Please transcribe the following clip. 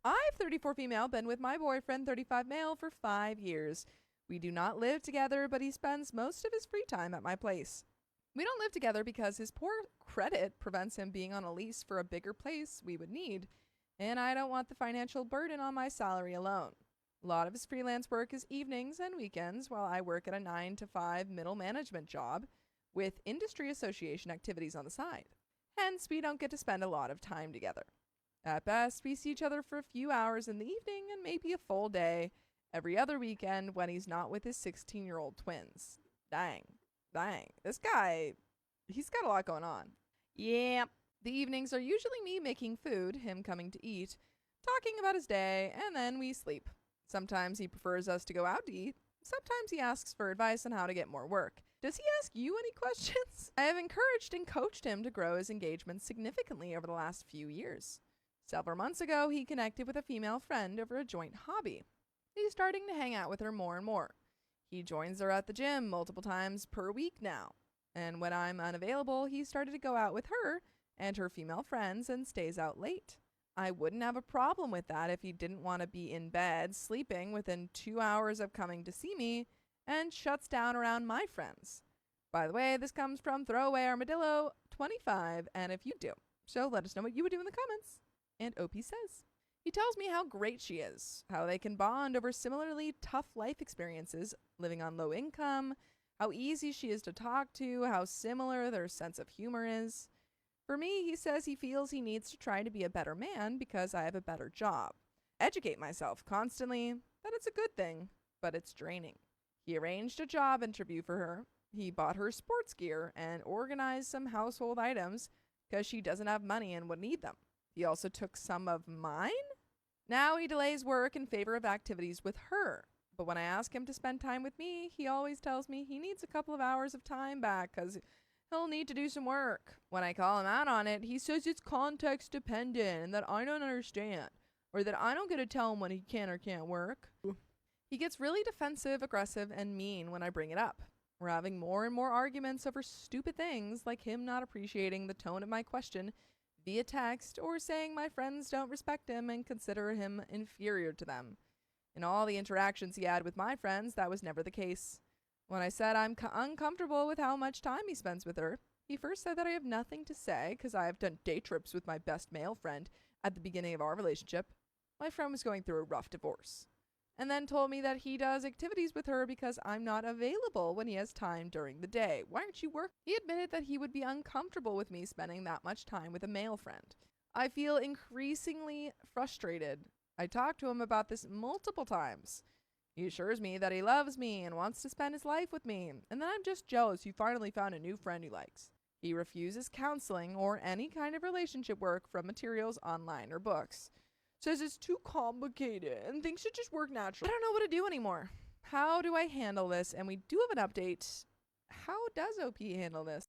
I've 34 female, been with my boyfriend 35 male for 5 years. We do not live together, but he spends most of his free time at my place. We don't live together because his poor credit prevents him being on a lease for a bigger place we would need, and I don't want the financial burden on my salary alone. A lot of his freelance work is evenings and weekends, while I work at a 9 to 5 middle management job with industry association activities on the side. Hence, we don't get to spend a lot of time together. At best, we see each other for a few hours in the evening and maybe a full day every other weekend when he's not with his 16-year-old twins. Dang. This guy, he's got a lot going on. Yeah. The evenings are usually me making food, him coming to eat, talking about his day, and then we sleep. Sometimes he prefers us to go out to eat. Sometimes he asks for advice on how to get more work. Does he ask you any questions? I have encouraged and coached him to grow his engagement significantly over the last few years. Several months ago, he connected with a female friend over a joint hobby. He's starting to hang out with her more and more. He joins her at the gym multiple times per week now. And when I'm unavailable, he started to go out with her and her female friends and stays out late. I wouldn't have a problem with that if he didn't want to be in bed sleeping within 2 hours of coming to see me and shuts down around my friends. By the way, this comes from Throwaway Armadillo 25, and if you do, so let us know what you would do in the comments. And OP says, he tells me how great she is, how they can bond over similarly tough life experiences, living on low income, how easy she is to talk to, how similar their sense of humor is. For me, he says he feels he needs to try to be a better man because I have a better job. Educate myself constantly, that it's a good thing, but it's draining. He arranged a job interview for her. He bought her sports gear and organized some household items because she doesn't have money and would need them. He also took some of mine? Now he delays work in favor of activities with her. But when I ask him to spend time with me, he always tells me he needs a couple of hours of time back because he'll need to do some work. When I call him out on it, he says it's context dependent and that I don't understand, or that I don't get to tell him when he can or can't work. He gets really defensive, aggressive, and mean when I bring it up. We're having more and more arguments over stupid things like him not appreciating the tone of my question via text or saying my friends don't respect him and consider him inferior to them. In all the interactions he had with my friends, that was never the case. When I said I'm uncomfortable with how much time he spends with her, he first said that I have nothing to say because I have done day trips with my best male friend at the beginning of our relationship. My friend was going through a rough divorce. And then told me that he does activities with her because I'm not available when he has time during the day. Why aren't you working? He admitted that he would be uncomfortable with me spending that much time with a male friend. I feel increasingly frustrated. I talked to him about this multiple times. He assures me that he loves me and wants to spend his life with me, and that I'm just jealous he finally found a new friend he likes. He refuses counseling or any kind of relationship work from materials online or books. Says it's too complicated and things should just work naturally. I don't know what to do anymore. How do I handle this? And we do have an update. How does OP handle this?